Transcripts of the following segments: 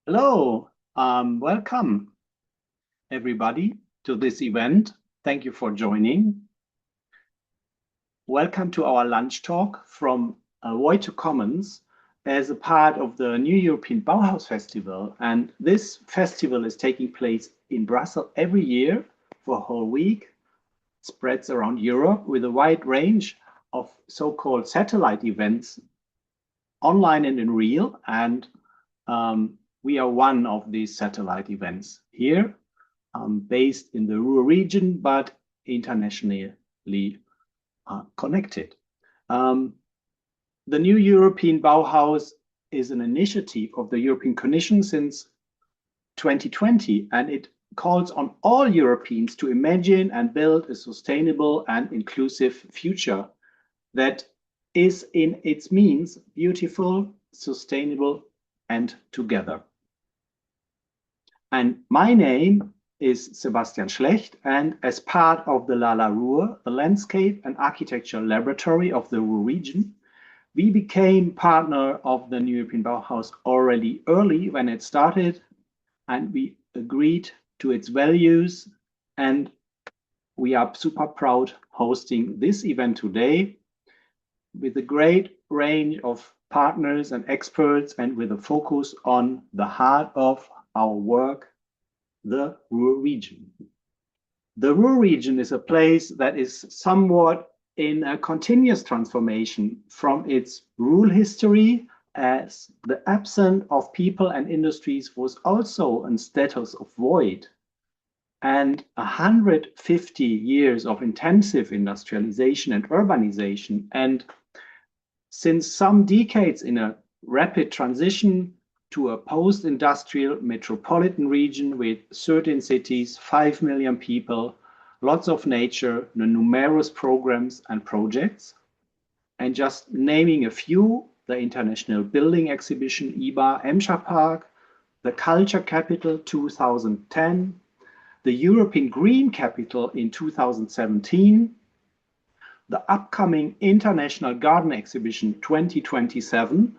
Hello, welcome everybody to this event. Thank you for joining. Welcome to our lunch talk from Void to Commons as a part of the new European Bauhaus Festival. And this festival is taking place in Brussels every year for a whole week. It spreads around Europe with a wide range of so-called satellite events online and in real. And we are one of these satellite events here, based in the Ruhr region, but internationally connected. The new European Bauhaus is an initiative of the European Commission since 2020, and it calls on all Europeans to imagine and build a sustainable and inclusive future that is in its means beautiful, sustainable, and together. And my name is Sebastian Schlecht, and as part of the lala.ruhr, the Landscape and Architecture Laboratory of the Ruhr region, we became partner of the new European Bauhaus already early when it started, and we agreed to its values, and we are super proud hosting this event today with a great range of partners and experts, and with a focus on the heart of our work, the Ruhr region. The Ruhr region is a place that is somewhat in a continuous transformation from its rural history, as the absence of people and industries was also a status of void. And 150 years of intensive industrialization and urbanization, and since some decades in a rapid transition to a post-industrial metropolitan region with 13 cities, 5 million people, lots of nature, numerous programs and projects. And just naming a few, the International Building Exhibition IBA Emscher Park, the Culture Capital 2010, the European Green Capital in 2017, the upcoming International Garden Exhibition 2027,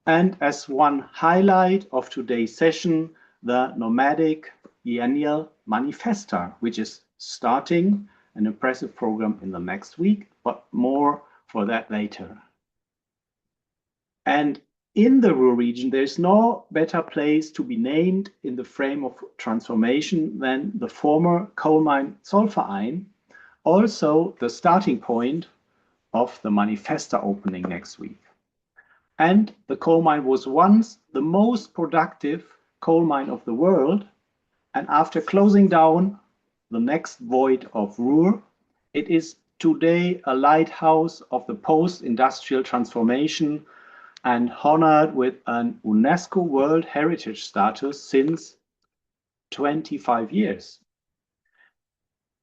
and as one highlight of today's session, the nomadic biennial MANIFESTA, which is starting an impressive program in the next week, but more for that later. And in the Ruhr region, there's no better place to be named in the frame of transformation than the former coal mine Zollverein, also the starting point of the MANIFESTA opening next week. And the coal mine was once the most productive coal mine of the world. And after closing down the next void of Ruhr, it is today a lighthouse of the post-industrial transformation and honored with an UNESCO World Heritage status since 25 years.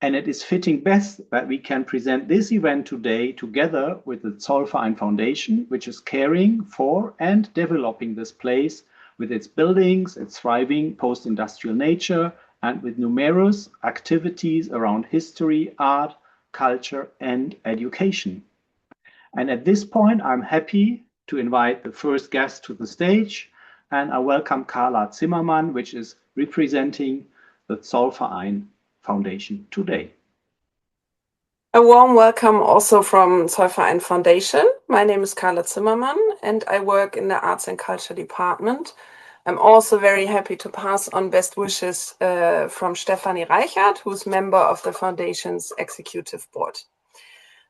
And it is fitting best that we can present this event today together with the Zollverein Foundation, which is caring for and developing this place with its buildings, its thriving post-industrial nature, and with numerous activities around history, art, culture, and education. And at this point, I'm happy to invite the first guest to the stage, and I welcome Carla Zimmermann, which is representing the Zollverein Foundation today. A warm welcome also from Zollverein Foundation. My name is Carla Zimmermann and I work in the Arts and Culture Department. I'm also very happy to pass on best wishes from Stefanie Reichert, who's member of the Foundation's Executive Board.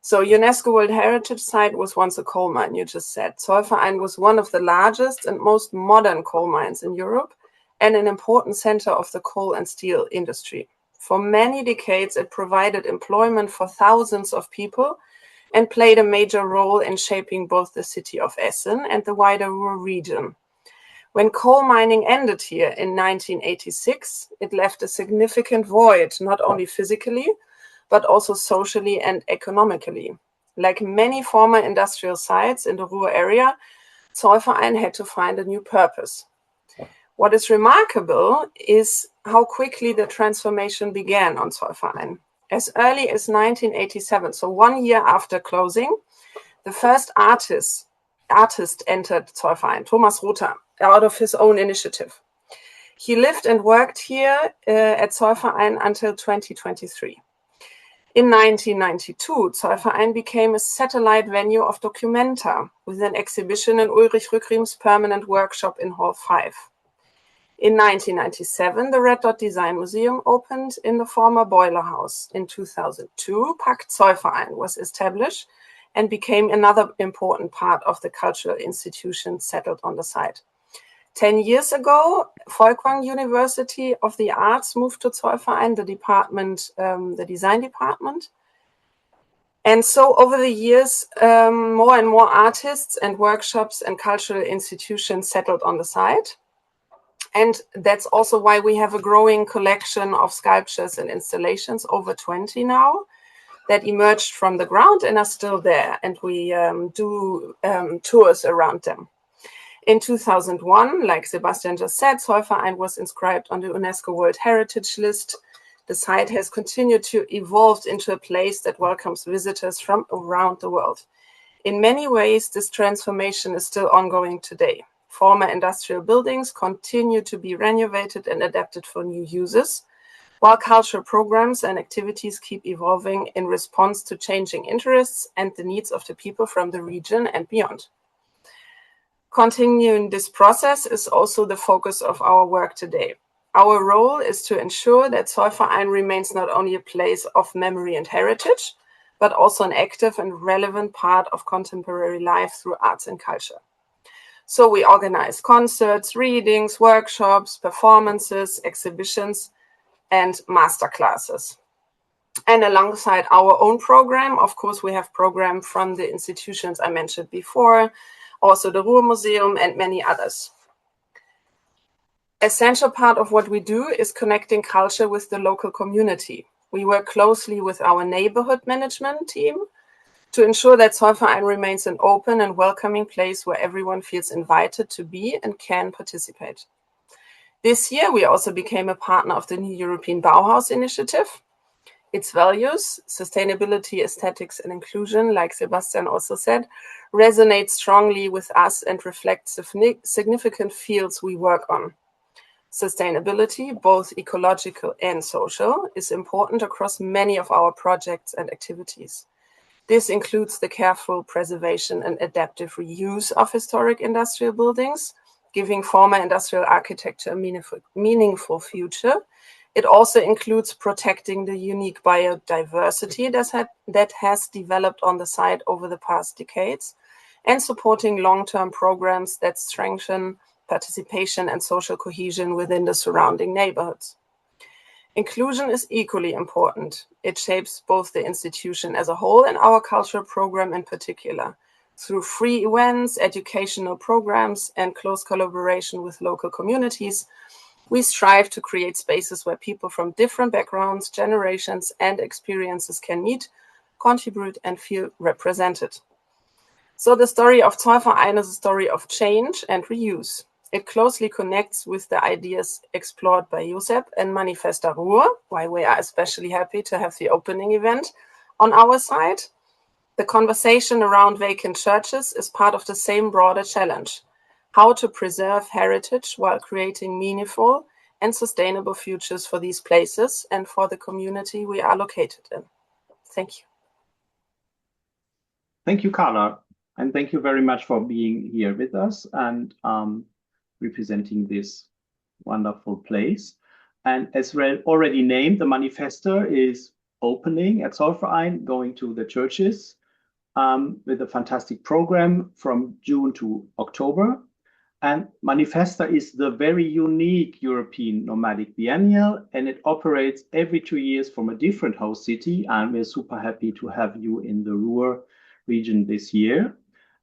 So UNESCO World Heritage Site was once a coal mine, you just said. Zollverein was one of the largest and most modern coal mines in Europe and an important center of the coal and steel industry. For many decades, it provided employment for thousands of people and played a major role in shaping both the city of Essen and the wider Ruhr region. When coal mining ended here in 1986, it left a significant void, not only physically, but also socially and economically. Like many former industrial sites in the Ruhr area, Zollverein had to find a new purpose. What is remarkable is how quickly the transformation began on Zollverein. As early as 1987, so 1 year after closing, the first artist entered Zollverein, Thomas Rother. out of his own initiative. He lived and worked here at Zollverein until 2023. In 1992, Zollverein became a satellite venue of Documenta with an exhibition in Ulrich Rückgriem's permanent workshop in Hall 5. In 1997, the Red Dot Design Museum opened in the former Boiler House. In 2002, Pakt Zollverein was established and became another important part of the cultural institution settled on the site. 10 years ago, Folkwang University of the Arts moved to Zollverein, the department, the design department. And so over the years, more and more artists and workshops and cultural institutions settled on the site. And that's also why we have a growing collection of sculptures and installations, over 20 now, that emerged from the ground and are still there. And we do tours around them. In 2001, like Sebastian just said, Zollverein was inscribed on the UNESCO World Heritage List. The site has continued to evolve into a place that welcomes visitors from around the world. In many ways, this transformation is still ongoing today. Former industrial buildings continue to be renovated and adapted for new uses, while cultural programs and activities keep evolving in response to changing interests and the needs of the people from the region and beyond. Continuing this process is also the focus of our work today. Our role is to ensure that Zollverein remains not only a place of memory and heritage, but also an active and relevant part of contemporary life through arts and culture. So we organize concerts, readings, workshops, performances, exhibitions, and masterclasses. And alongside our own program, of course, we have program from the institutions I mentioned before, also the Ruhr Museum and many others. Essential part of what we do is connecting culture with the local community. We work closely with our neighborhood management team to ensure that Zollverein remains an open and welcoming place where everyone feels invited to be and can participate. This year, we also became a partner of the new European Bauhaus initiative. Its values, sustainability, aesthetics, and inclusion, like Sebastian also said, resonate strongly with us and reflect significant fields we work on. Sustainability, both ecological and social, is important across many of our projects and activities. This includes the careful preservation and adaptive reuse of historic industrial buildings, giving former industrial architecture a meaningful future. It also includes protecting the unique biodiversity that has developed on the site over the past decades and supporting long-term programs that strengthen participation and social cohesion within the surrounding neighborhoods. Inclusion is equally important. It shapes both the institution as a whole and our cultural program in particular. Through free events, educational programs, and close collaboration with local communities, we strive to create spaces where people from different backgrounds, generations, and experiences can meet, contribute, and feel represented. So the story of Zollverein is a story of change and reuse. It closely connects with the ideas explored by Josep and MANIFESTA Ruhr, why we are especially happy to have the opening event on our side. The conversation around vacant churches is part of the same broader challenge: how to preserve heritage while creating meaningful and sustainable futures for these places and for the community we are located in. Thank you. Thank you, Carla. And thank you very much for being here with us and representing this wonderful place. And as already named, the MANIFESTA is opening at Zollverein, going to the churches with a fantastic program from June to October. And MANIFESTA is the very unique European nomadic biennial, and it operates every 2 years from a different host city. And we're super happy to have you in the Ruhr region this year.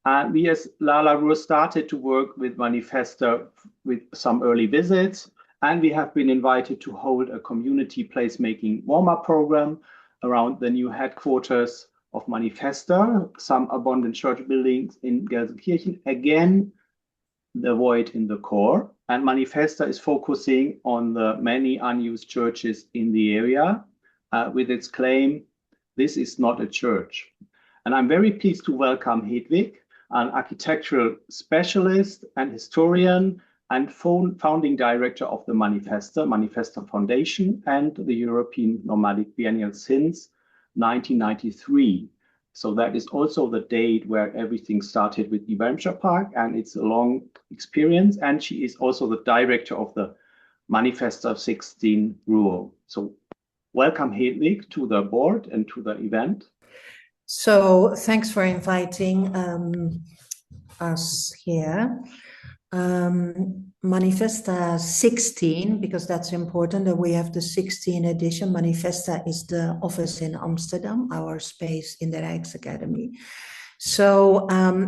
And we as lala.ruhr started to work with MANIFESTA with some early visits, and we have been invited to hold a community placemaking warm-up program around the new headquarters of MANIFESTA, some abandoned church buildings in Gelsenkirchen, again, the void in the core. And MANIFESTA is focusing on the many unused churches in the area with its claim, "This is not a church." And I'm very pleased to welcome Hedwig, an architectural specialist and historian and founding director of the MANIFESTA Foundation and the European Nomadic Biennial since 1993. So that is also the date where everything started with the Wormscher Park, and it's a long experience. And she is also the director of the MANIFESTA 16 Ruhr. So welcome, Hedwig, to the board and to the event. So thanks for inviting us here. MANIFESTA 16, because that's important that we have the 16th edition. MANIFESTA is the office in Amsterdam, our space in the Rijksacademy. So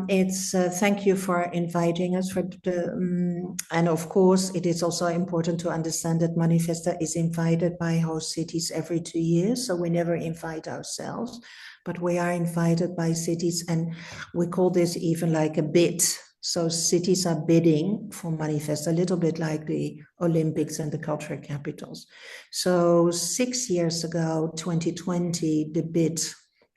it's thank you for inviting us for the and of course it is also important to understand that MANIFESTA is invited by host cities every 2 years, so we never invite ourselves, but we are invited by cities, and we call this even like a bid. So cities are bidding for MANIFESTA, a little bit like the Olympics and the cultural capitals. So 6 years ago, 2020, the bid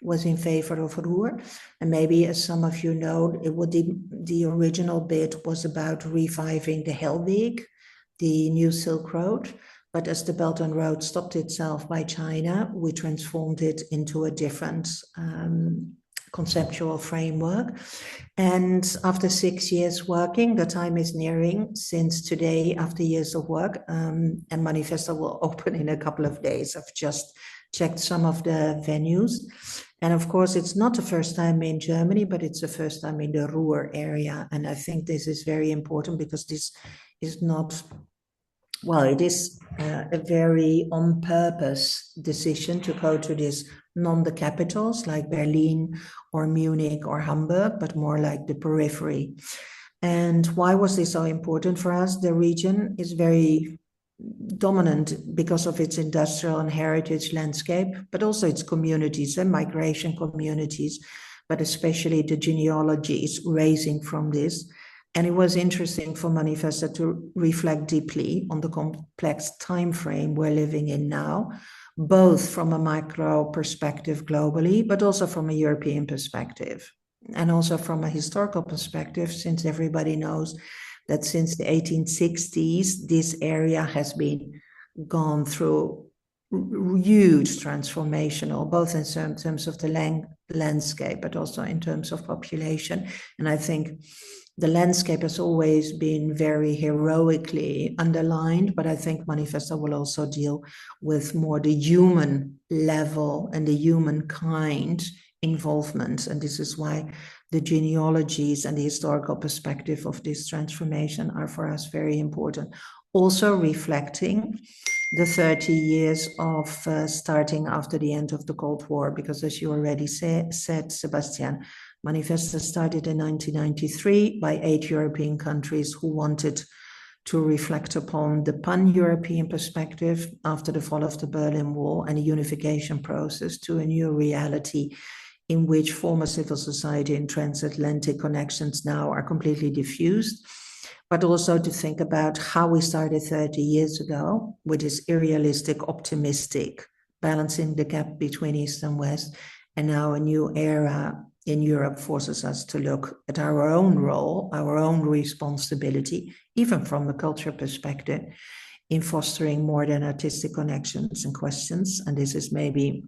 was in favor of Ruhr. And maybe, as some of you know, the original bid was about reviving the Hedwig, the new Silk Road. But as the Belt and Road stopped itself by China, we transformed it into a different conceptual framework. And after 6 years working, the time is nearing, since today, after years of work, and MANIFESTA will open in a couple of days. I've just checked some of the venues. And of course, it's not the first time in Germany, but it's the first time in the Ruhr area. And I think this is very important, because this is not, well, it is a very on purpose decision to go to these the capitals like Berlin or Munich or Hamburg, but more like the periphery. And why was this so important for us? The region is very dominant because of its industrial and heritage landscape, but also its communities and migration communities, but especially the genealogies raising from this. And it was interesting for MANIFESTA to reflect deeply on the complex time frame we're living in now, both from a macro perspective globally, but also from a European perspective, and also from a historical perspective, since everybody knows that since the 1860s, this area has been gone through huge transformational, both in terms of the landscape, but also in terms of population. And I think the landscape has always been very heroically underlined, but I think MANIFESTA will also deal with more the human level and the humankind involvement. And this is why the genealogies and the historical perspective of this transformation are for us very important. Also reflecting the 30 years of starting after the end of the Cold War, because as you already said, Sebastian, MANIFESTA started in 1993 by 8 European countries who wanted to reflect upon the pan-European perspective after the fall of the Berlin Wall and a unification process to a new reality in which former civil society and transatlantic connections now are completely diffused, but also to think about how we started 30 years ago with this irrealistic, optimistic, balancing the gap between East and West, and now a new era in Europe forces us to look at our own role, our own responsibility, even from a culture perspective, in fostering more than artistic connections and questions. And this is maybe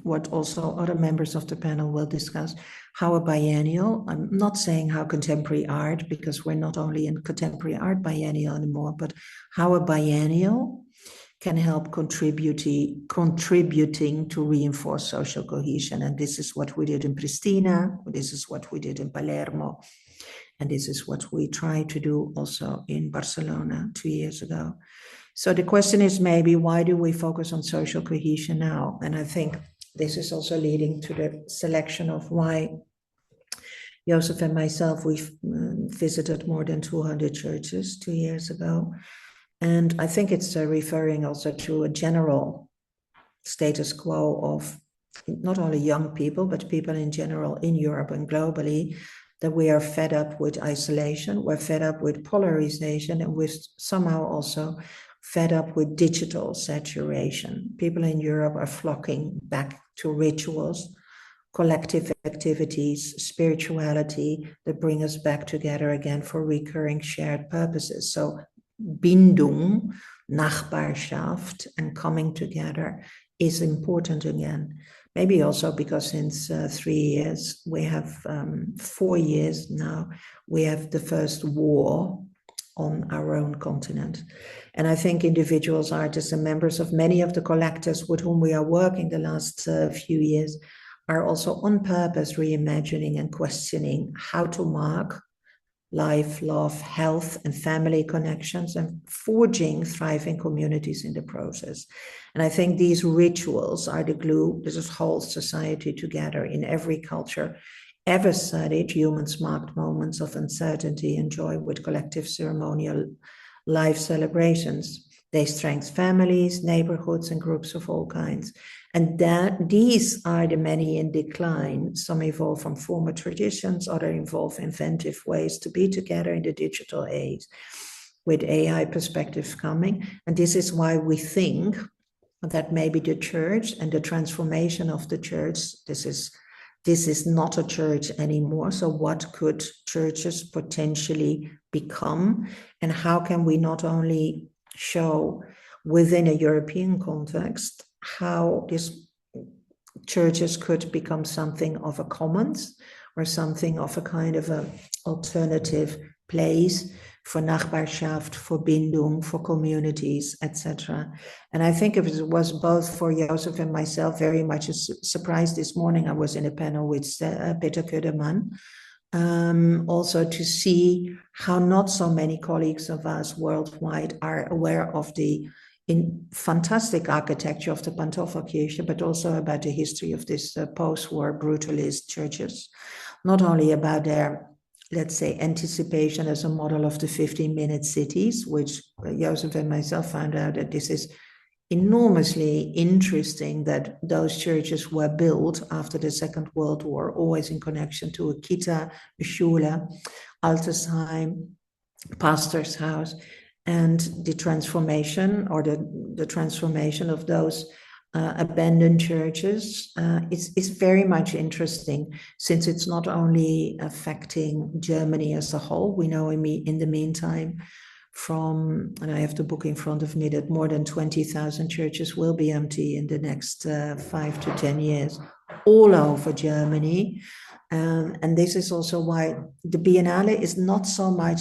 what also other members of the panel will discuss, how a biennial, I'm not saying how contemporary art, because we're not only in contemporary art biennial anymore, but how a biennial can help contributing to reinforce social cohesion. And this is what we did in Pristina, this is what we did in Palermo, and this is what we tried to do also in Barcelona 2 years ago. So the question is maybe, why do we focus on social cohesion now? And I think this is also leading to the selection of why Josep and myself, we've visited more than 200 churches 2 years ago. And I think it's referring also to a general status quo of not only young people, but people in general in Europe and globally, that we are fed up with isolation, we're fed up with polarization, and we're somehow also fed up with digital saturation. People in Europe are flocking back to rituals, collective activities, spirituality that bring us back together again for recurring shared purposes. So Bindung, Nachbarschaft, and coming together is important again. Maybe also because since 3 years, we have 4 years now, we have the first war on our own continent. And I think individuals, artists, and members of many of the collectors with whom we are working the last few years are also on purpose reimagining and questioning how to mark life, love, health, and family connections, and forging thriving communities in the process. And I think these rituals are the glue that holds society together. In every culture ever studied, humans marked moments of uncertainty and joy with collective ceremonial life celebrations. They strengthen families, neighborhoods, and groups of all kinds. And these are the many in decline. Some evolve from former traditions, others involve inventive ways to be together in the digital age, with AI perspectives coming. And this is why we think that maybe the church and the transformation of the church, this is not a church anymore. So what could churches potentially become? And how can we not only show within a European context how these churches could become something of a commons or something of a kind of an alternative place for Nachbarschaft, for Bindung, for communities, etc. And I think it was both for Josep and myself very much a surprise this morning. I was in a panel with Peter Ködermann, also to see how not so many colleagues of us worldwide are aware of the fantastic architecture of the Pantoffelkirche, but also about the history of this post-war brutalist churches, not only about their, let's say, anticipation as a model of the 15-minute cities, which Josep and myself found out that this is enormously interesting, that those churches were built after the Second World War, always in connection to a kita, a Schule, Altersheim, pastor's house, and the transformation or the transformation of those abandoned churches is very much interesting, since it's not only affecting Germany as a whole. We know in the meantime from, and I have the book in front of me, that more than 20,000 churches will be empty in the next 5 to 10 years, all over Germany. And this is also why the Biennale is not so much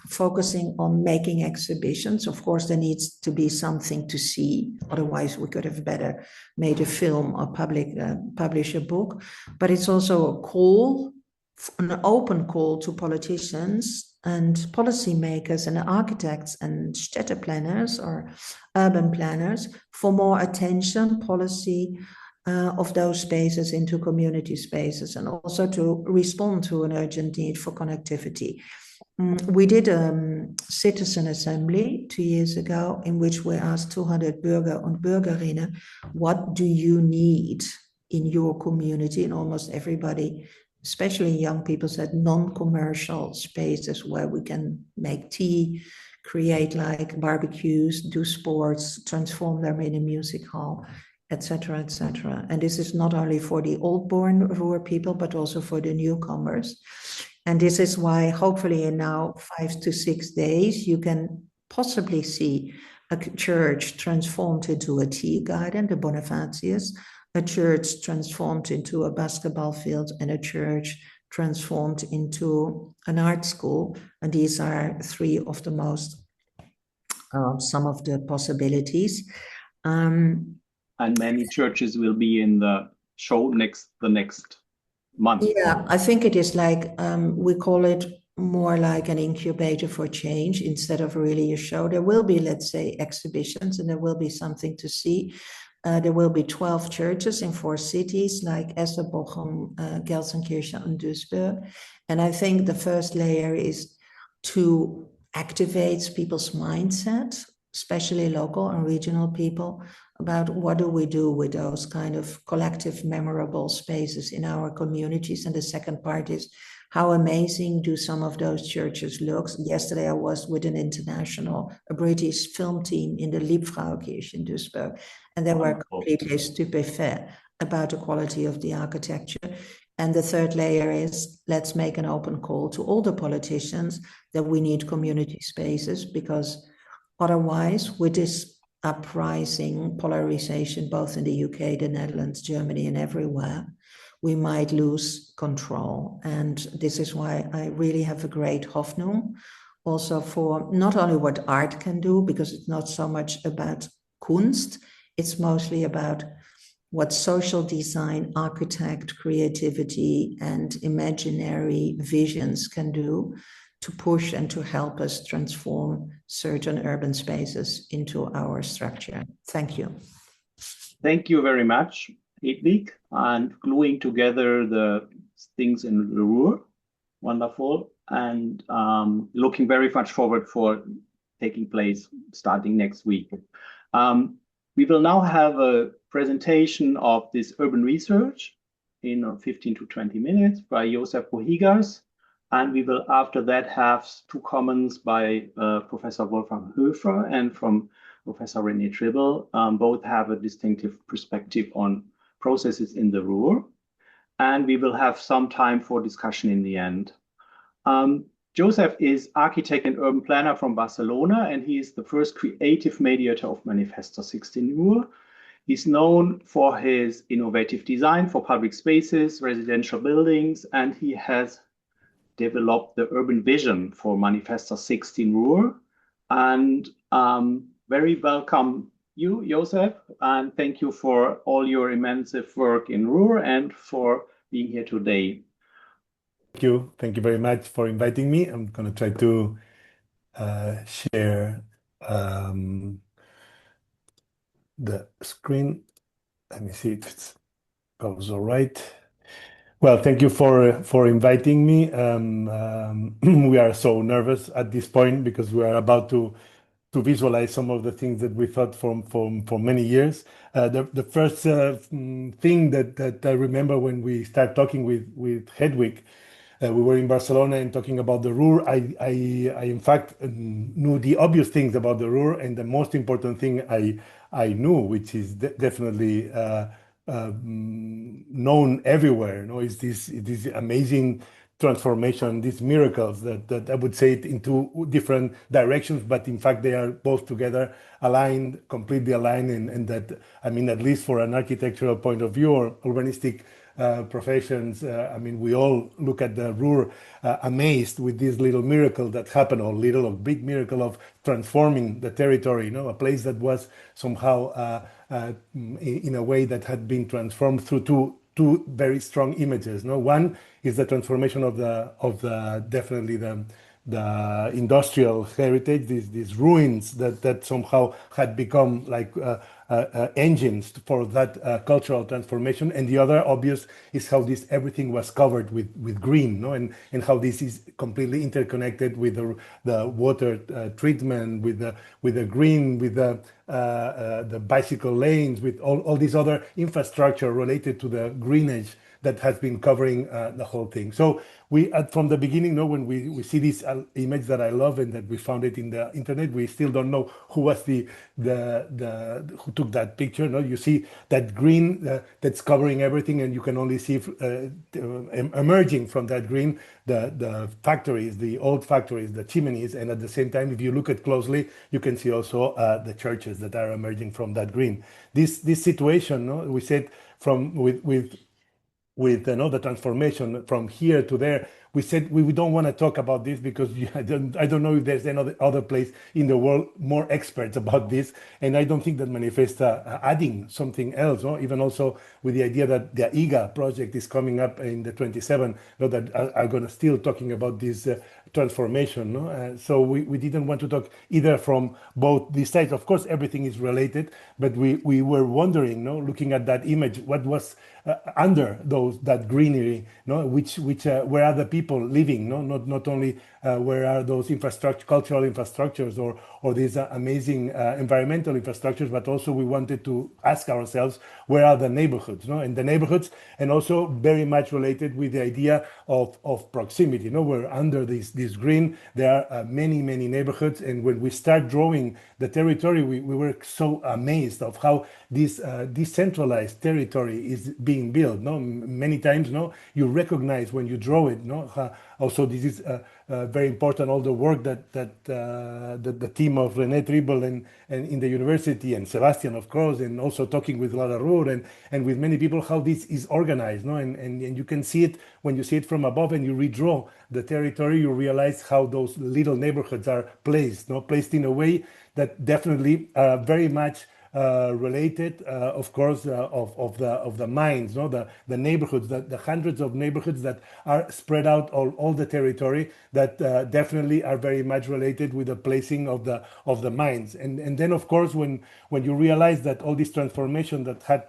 focusing on making exhibitions. Of course, there needs to be something to see. Otherwise, we could have better made a film or publish a book. But it's also a call, an open call to politicians and policymakers and architects and städte planners or urban planners for more attention, policy of those spaces into community spaces, and also to respond to an urgent need for connectivity. We did a citizen assembly 2 years ago in which we asked 200 Bürger und Bürgerinnen, what do you need in your community? And almost everybody, especially young people, said non-commercial spaces where we can make tea, create like barbecues, do sports, transform them in a music hall, etc., etc. And this is not only for the old-born Ruhr people, but also for the newcomers. And this is why hopefully in now 5 to 6 days, you can possibly see a church transformed into a tea garden, the Bonifatius, a church transformed into a basketball field, and a church transformed into an art school. And these are 3 of the most, some of the possibilities. And many churches will be in the show the next month. Yeah, I think it is like, we call it more like an incubator for change instead of really a show. There will be, let's say, exhibitions, and there will be something to see. There will be 12 churches in 4 cities like Essen, Bochum, Gelsenkirchen, and Duisburg. And I think the first layer is to activate people's mindset, especially local and regional people, about what do we do with those kind of collective memorable spaces in our communities. And the second part is, how amazing do some of those churches look? Yesterday I was with a British film team in the Liebfrauenkirche in Duisburg, and they were completely stupefaced about the quality of the architecture. And the third layer is, let's make an open call to all the politicians that we need community spaces, because otherwise, with this uprising polarization, both in the UK, the Netherlands, Germany, and everywhere, we might lose control. And this is why I really have a great Hoffnung also for not only what art can do, because it's not so much about Kunst, it's mostly about what social design, architect, creativity, and imaginary visions can do to push and to help us transform certain urban spaces into our structure. Thank you. Thank you very much, Hedwig, and gluing together the things in the Ruhr. Wonderful. And looking very much forward for taking place starting next week. We will now have a presentation of this urban research in 15 to 20 minutes by Josep Bohigas. And we will after that have two comments by Professor Wolfram Hoefer and from Prof.Renee Tribble. Both have a distinctive perspective on processes in the Ruhr. And we will have some time for discussion in the end. Josep is architect and urban planner from Barcelona, and he is the first creative mediator of MANIFESTA 16 Ruhr. He's known for his innovative design for public spaces, residential buildings, and he has developed the urban vision for MANIFESTA 16 Ruhr. And very welcome you, Josep, and thank you for all your immense work in Ruhr and for being here today. Thank you. Thank you very much for inviting me. I'm going to try to share the screen. Let me see if it goes all right. Well, thank you for inviting me. We are so nervous at this point because we are about to visualize some of the things that we thought for many years. The first thing that I remember when we started talking with Hedwig, we were in Barcelona and talking about the Ruhr. I in fact knew the obvious things about the Ruhr, and the most important thing I knew, which is definitely known everywhere, is this amazing transformation, these miracles that I would say it into different directions, but in fact they are both together aligned, completely aligned, and that, I mean, at least for an architectural point of view or urbanistic professions, I mean, we all look at the Ruhr amazed with this little miracle that happened, or little or big miracle of transforming the territory, a place that was somehow in a way that had been transformed through two very strong images. One is the transformation of the definitely the industrial heritage, these ruins that somehow had become like engines for that cultural transformation. And the other obvious is how this everything was covered with green, and how this is completely interconnected with the water treatment, with the green, with the bicycle lanes, with all this other infrastructure related to the greenage that has been covering the whole thing. So we, from the beginning, when we see this image that I love and that we found it in the internet, we still don't know who was who took that picture. You see that green that's covering everything, and you can only see emerging from that green the factories, the old factories, the chimneys, and at the same time, if you look at closely, you can see also the churches that are emerging from that green. This situation, we said with the transformation from here to there, we said we don't want to talk about this because I don't know if there's any other place in the world more experts about this, and I don't think that MANIFESTA adding something else, even also with the idea that the IGA project is coming up in the 27, that are going to still talking about this transformation. So we didn't want to talk either from both these sides. Of course, everything is related, but we were wondering, looking at that image, what was under that greenery, no, where are the people living, no, not only where are those cultural infrastructures or these amazing environmental infrastructures, but also we wanted to ask ourselves where are the neighborhoods, no, and the neighborhoods, and also very much related with the idea of proximity, no, where under this green there are many neighborhoods, and when we start drawing the territory, we were so amazed of how this decentralized territory is being built. No, many times, no, you recognize when you draw it. No, also this is very important. All the work that the team of Renee Tribble and in the university and Sebastian, of course, and also talking with lala.ruhr and with many people, how this is organized. No, and you can see it when you see it from above and you redraw the territory. You realize how those little neighborhoods are placed. No, placed in a way that definitely very much related, of course, of the mines, no, the neighborhoods, the hundreds of neighborhoods that are spread out all the territory that definitely are very much related with the placing of the mines, and then of course when you realize that all this transformation that had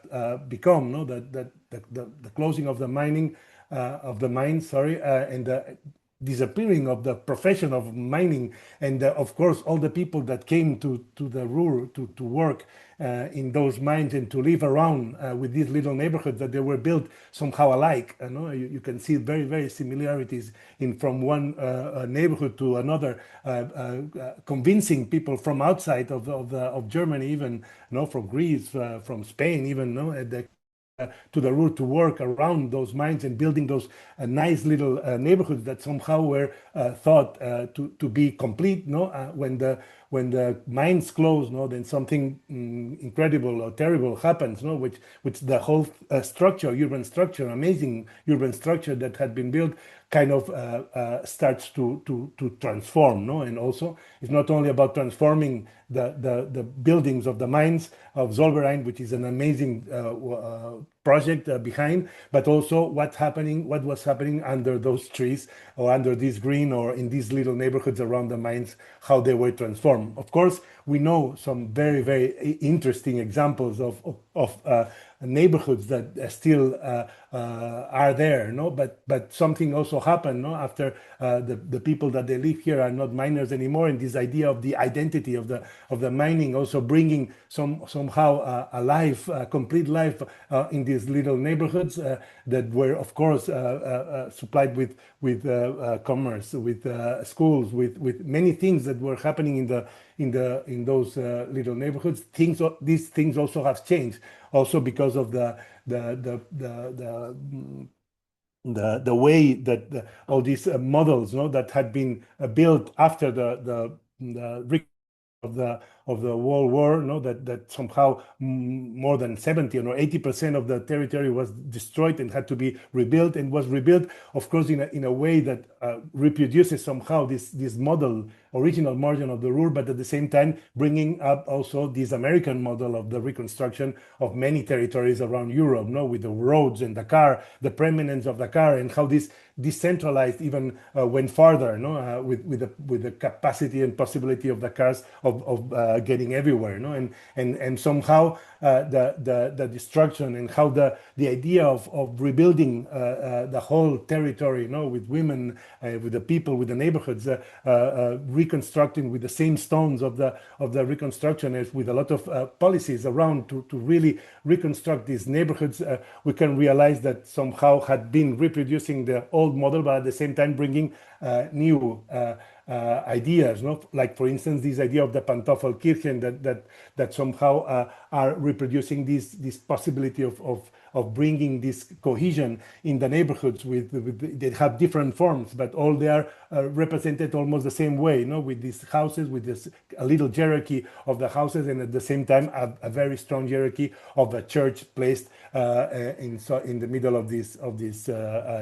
become, no, that the closing of the mines, and the disappearing of the profession of mining, and of course all the people that came to the Ruhr to work in those mines and to live around with these little neighborhoods that they were built somehow alike. You can see very similarities from one neighborhood to another, convincing people from outside of Germany, even, from Greece, from Spain, even, to the Ruhr to work around those mines and building those nice little neighborhoods that somehow were thought to be complete. When the mines close, then something incredible or terrible happens. Which the whole urban structure, amazing urban structure that had been built, kind of starts to transform. And also it's not only about transforming the buildings of the mines of Zollverein, which is an amazing project behind, but also what was happening under those trees or under this green or in these little neighborhoods around the mines, how they were transformed. Of course, we know some very interesting examples of neighborhoods that still are there, but something also happened, after the people that they live here are not miners anymore, and this idea of the identity of the mining also bringing somehow a life, a complete life in these little neighborhoods that were of course supplied with commerce, with schools, with many things that were happening in those little neighborhoods. These things also have changed, also because of the way that all these models, that had been built after the of the World War, that somehow more than 70 or 80% of the territory was destroyed and had to be rebuilt, and was rebuilt, of course, in a way that reproduces somehow this original model of the Ruhr, but at the same time bringing up also this American model of the reconstruction of many territories around Europe, with the roads and the car, the preeminence of the car, and how this decentralized even went farther, with the capacity and possibility of the cars of getting everywhere, and somehow the destruction, and how the idea of rebuilding the whole territory, with women, with the people, with the neighborhoods, reconstructing with the same stones of the reconstruction, as with a lot of policies around to really reconstruct these neighborhoods, we can realize that somehow had been reproducing the old model, but at the same time bringing new ideas, like for instance this idea of the Pantoffelkirchen that somehow are reproducing this possibility of bringing this cohesion in the neighborhoods they have different forms, but all they are represented almost the same way, with these houses, with a little hierarchy of the houses, and at the same time a very strong hierarchy of a church placed in the middle of these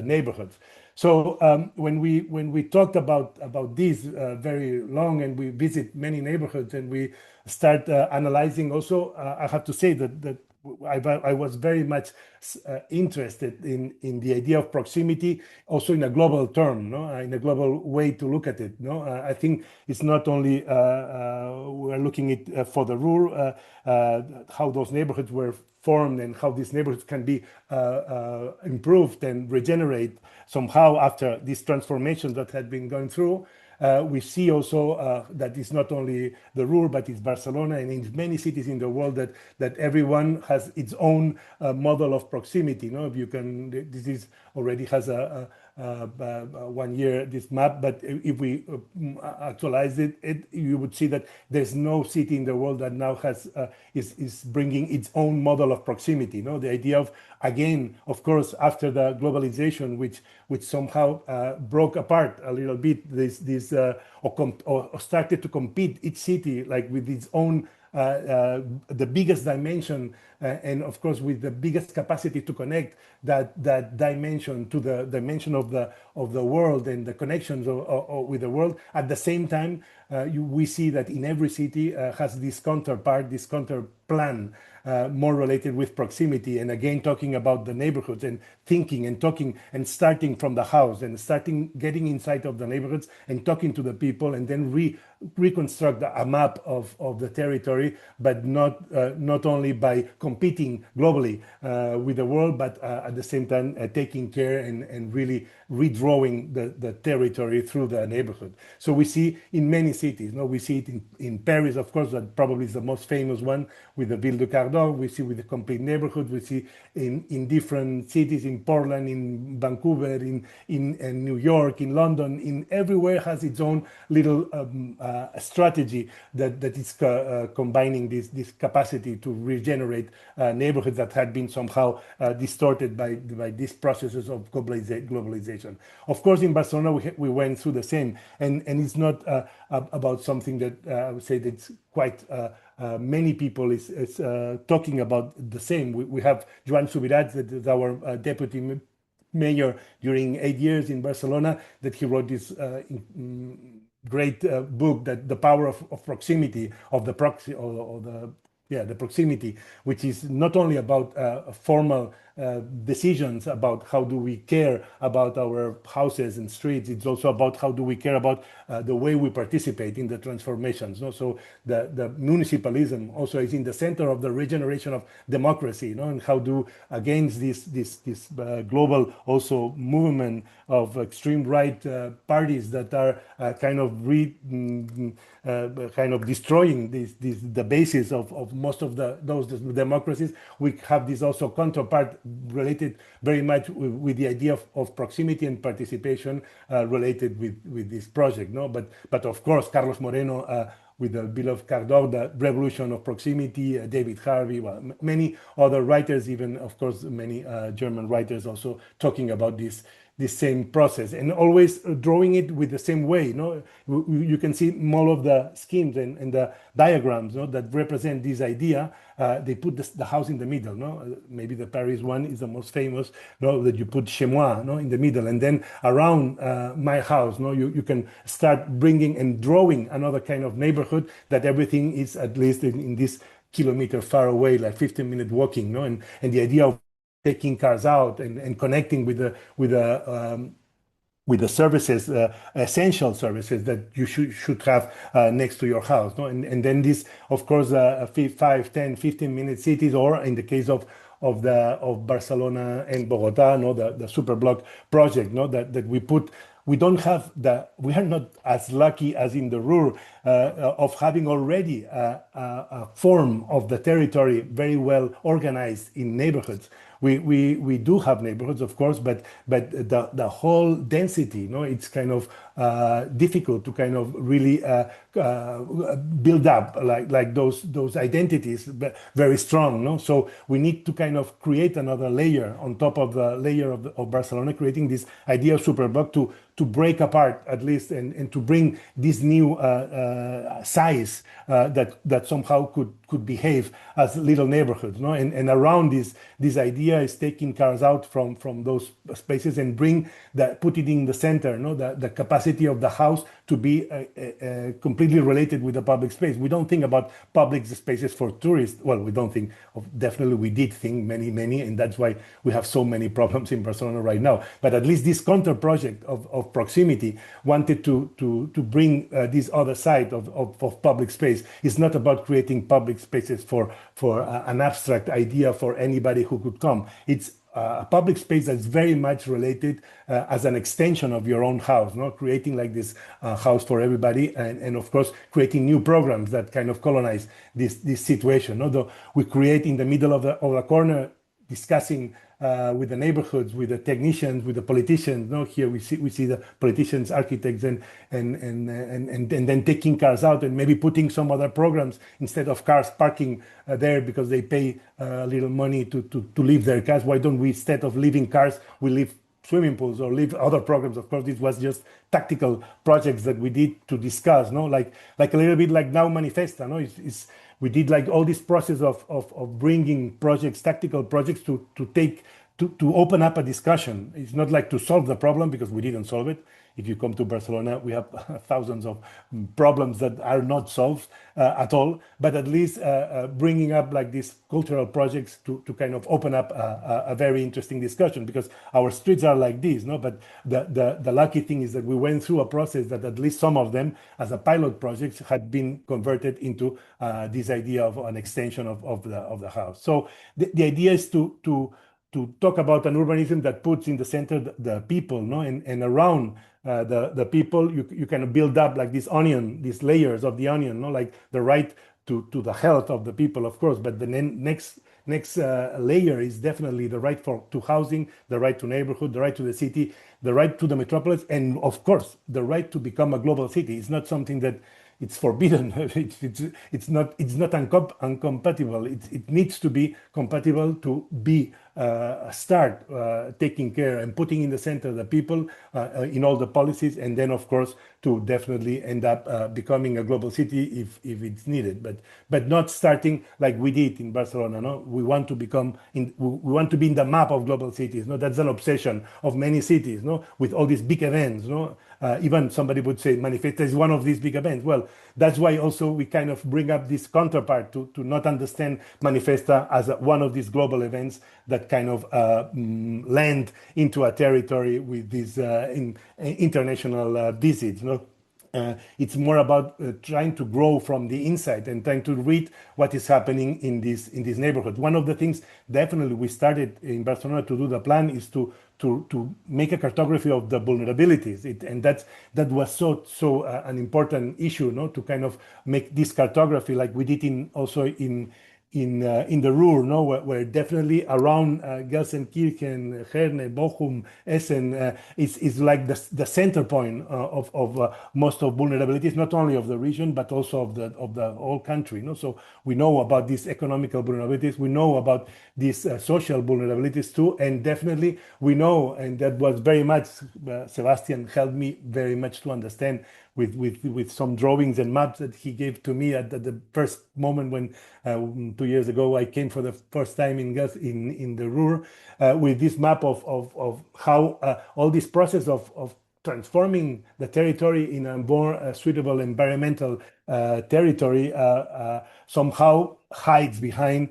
neighborhoods. So when we talked about this very long, and we visit many neighborhoods, and we start analyzing also, I have to say that I was very much interested in the idea of proximity, also in a global term, no, in a global way to look at it. No, I think it's not only we're looking at for the Ruhr, how those neighborhoods were formed and how these neighborhoods can be improved and regenerate somehow after this transformation that had been going through. We see also that it's not only the Ruhr, but it's Barcelona and in many cities in the world that everyone has its own model of proximity. No, you can. This is already has a 1 year this map, but if we actualize it, you would see that there's no city in the world that now has is bringing its own model of proximity. No, the idea of, again, of course, after the globalization, which somehow broke apart a little bit or started to compete each city like with its own the biggest dimension and of course with the biggest capacity to connect that dimension to the dimension of the world and the connections with the world. At the same time, we see that in every city has this counterpart, this counterplan, more related with proximity, and again talking about the neighborhoods and thinking and talking and starting from the house and getting inside of the neighborhoods and talking to the people and then reconstruct a map of the territory, but not only by competing globally with the world, but at the same time taking care and really redrawing the territory through the neighborhood. So we see in many cities, no, we see it in Paris, of course, that probably is the most famous one with the Ville de Cardon. We see with the complete neighborhood. We see in different cities, in Portland, in Vancouver, in New York, in London, in everywhere has its own little strategy that is combining this capacity to regenerate neighborhoods that had been somehow distorted by these processes of globalization. Of course, in Barcelona, we went through the same, and it's not about something that I would say that's quite many people is talking about the same. We have Joan Subirats, that is our deputy mayor during 8 years in Barcelona, that he wrote this great book, that the power of proximity, of the proxy, or the proximity, which is not only about formal decisions about how do we care about our houses and streets. It's also about how do we care about the way we participate in the transformations. No? So the municipalism also is in the center of the regeneration of democracy, and how do, against this global also movement of extreme right parties that are kind of destroying the basis of most of those democracies. We have this also counterpart related very much with the idea of proximity and participation related with this project. No, but of course Carlos Moreno with the Bill of Cardor, the revolution of proximity, David Harvey, well, many other writers, even of course many German writers also talking about this same process, and always drawing it with the same way. No, you can see all of the schemes and the diagrams, no, that represent this idea. They put the house in the middle. No, maybe the Paris one is the most famous. No, that you put chez moi, no, in the middle, and then around my house. No, you can start bringing and drawing another kind of neighborhood that everything is at least in this kilometer far away, like 15-minute walking. No, and the idea of taking cars out and connecting with the services, essential services that you should have next to your house. No? And then this, of course, 5, 10, 15-minute cities, or in the case of Barcelona and Bogota, no, the Superblock project, no, that we put. We are not as lucky as in the Ruhr of having already a form of the territory very well organized in neighborhoods. We do have neighborhoods, of course, but the whole density, it's kind of difficult to kind of really build up like those identities very strong. No, so we need to kind of create another layer on top of the layer of Barcelona, creating this idea of Superblock to break apart at least and to bring this new size that somehow could behave as little neighborhoods. No, and around this idea is taking cars out from those spaces and put it in the center. No, the capacity capacity of the house to be completely related with the public space. We don't think about public spaces for tourists. Well, we don't think definitely we did think many, and that's why we have so many problems in Barcelona right now. But at least this counter project of proximity wanted to bring this other side of public space. It's not about creating public spaces for an abstract idea for anybody who could come. It's a public space that's very much related as an extension of your own house, no? Creating like this house for everybody, and of course creating new programs that kind of colonize this situation. Although we create in the middle of the corner, discussing with the neighborhoods, with the technicians, with the politicians. No, here we see the politicians, architects, and then taking cars out and maybe putting some other programs instead of cars parking there because they pay a little money to leave their cars. Why don't we, instead of leaving cars, we leave swimming pools or leave other programs? Of course, this was just tactical projects that we did to discuss. No, like a little bit like now Manifesta. No, we did like all this process of bringing projects, tactical projects, to open up a discussion. It's not like to solve the problem, because we didn't solve it. If you come to Barcelona, we have thousands of problems that are not solved at all. But at least bringing up like these cultural projects to kind of open up a very interesting discussion, because our streets are like this, no? But the lucky thing is that we went through a process that at least some of them, as a pilot projects, had been converted into this idea of an extension of the house. So the idea is to talk about an urbanism that puts in the center the people, no, and around the people, you kind of build up like this onion, these layers of the onion, no, like the right to the health of the people, of course, but the next layer is definitely the right to housing, the right to neighborhood, the right to the city, the right to the metropolis, and of course the right to become a global city. It's not something that it's forbidden. It's not incompatible. It needs to be compatible to be start taking care and putting in the center the people in all the policies, and then of course to definitely end up becoming a global city if it's needed, but not starting like we did in Barcelona. No, we want to be in the map of global cities. No, that's an obsession of many cities. No, with all these big events. No. Even somebody would say Manifesta is one of these big events. Well, that's why also we kind of bring up this counterpart to not understand Manifesta as one of these global events that kind of land into a territory with these international visits. No? It's more about trying to grow from the inside and trying to read what is happening in this neighborhood. One of the things definitely we started in Barcelona to do the plan is to make a cartography of the vulnerabilities, and that was so an important issue, no, to kind of make this cartography like we did also in the Ruhr, no, where definitely around Gelsenkirchen, Herne, Bochum, Essen is like the center point of most of vulnerabilities, not only of the region but also of the whole country. No, so we know about these economical vulnerabilities, we know about these social vulnerabilities too, and definitely we know, and that was very much Sebastian helped me very much to understand with some drawings and maps that he gave to me at the first moment when 2 years ago I came for the first time in the Ruhr, with this map of how all this process of transforming the territory in a more suitable environmental territory somehow hides behind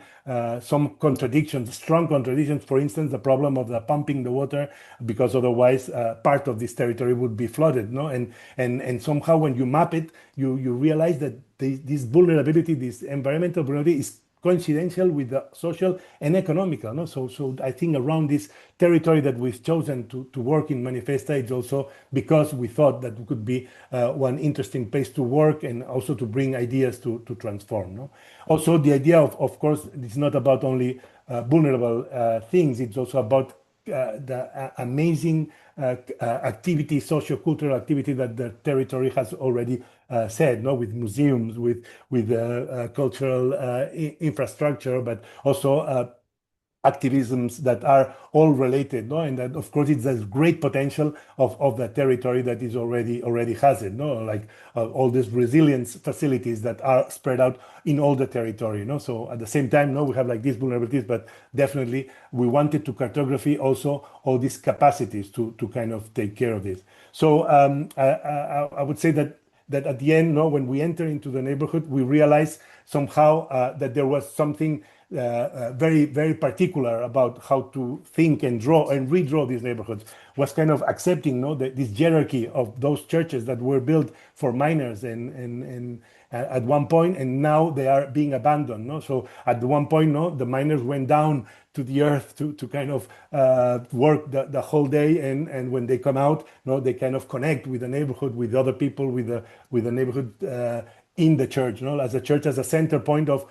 some contradictions, strong contradictions. For instance, the problem of the pumping the water, because otherwise part of this territory would be flooded. No, and somehow when you map it, you realize that this vulnerability, this environmental vulnerability, is coincidental with the social and economical. No, so I think around this territory that we've chosen to work in Manifesta, it's also because we thought that it could be one interesting place to work and also to bring ideas to transform. No, also the idea of course, it's not about only vulnerable things. It's also about the amazing activity, socio-cultural activity that the territory has already said, no, with museums, with cultural infrastructure, but also activisms that are all related, no? And that, of course, it's a great potential of the territory that is already has it, no? Like all these resilience facilities that are spread out in all the territory, no? So at the same time, no, we have like these vulnerabilities, but definitely we wanted to cartography also all these capacities to kind of take care of this. So I would say that at the end, no, when we enter into the neighborhood, we realize somehow that there was something very, very particular about how to think and draw and redraw these neighborhoods, was kind of accepting, no, this hierarchy of those churches that were built for miners and at one point, and now they are being abandoned, no? So at one point, no, the miners went down to the earth to kind of work the whole day, and when they come out, no, they kind of connect with the neighborhood, with other people, with the neighborhood in the church, no, as a church as a center point of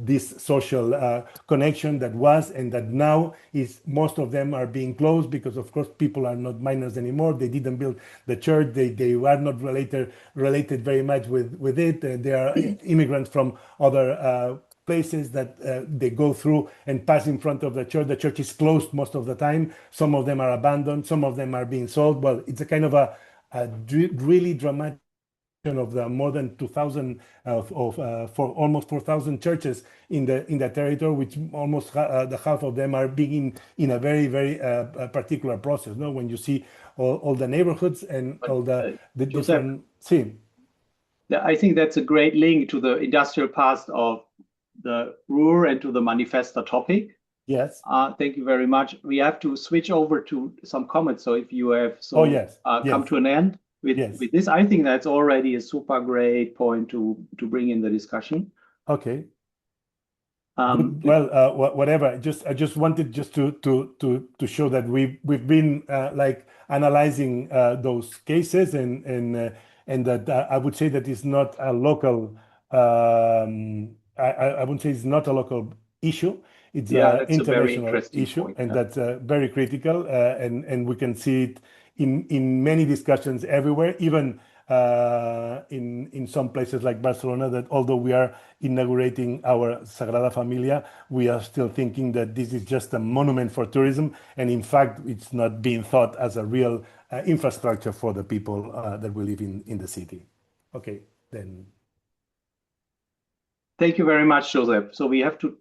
this social connection that was, and that now is, most of them are being closed because of course people are not miners anymore. They didn't build the church. They were not related very much with it. They are immigrants from other places that they go through and pass in front of the church. The church is closed most of the time. Some of them are abandoned. Some of them are being sold. Well, it's a kind of a really dramatic of the more than 2,000 for almost 4,000 churches in the territory, which almost the half of them are being in a very, very particular process. No, when you see all the neighborhoods and all the different. See, I think that's a great link to the industrial past of the Ruhr and to the MANIFESTA topic. Yes. Thank you very much. We have to switch over to some comments. So if you have come to an end with this, I think that's already a super great point to bring in the discussion. Okay. Whatever. I just wanted to show that we've been like analyzing those cases and that I would say that it's not a local. I wouldn't say it's not a local issue. It's an international issue, point, and that's very critical. And we can see it in many discussions everywhere, even in some places like Barcelona, that although we are inaugurating our Sagrada Familia, we are still thinking that this is just a monument for tourism, and in fact it's not being thought as a real infrastructure for the people that will live in the city. Okay, then. Thank you very much, Josep. So we have to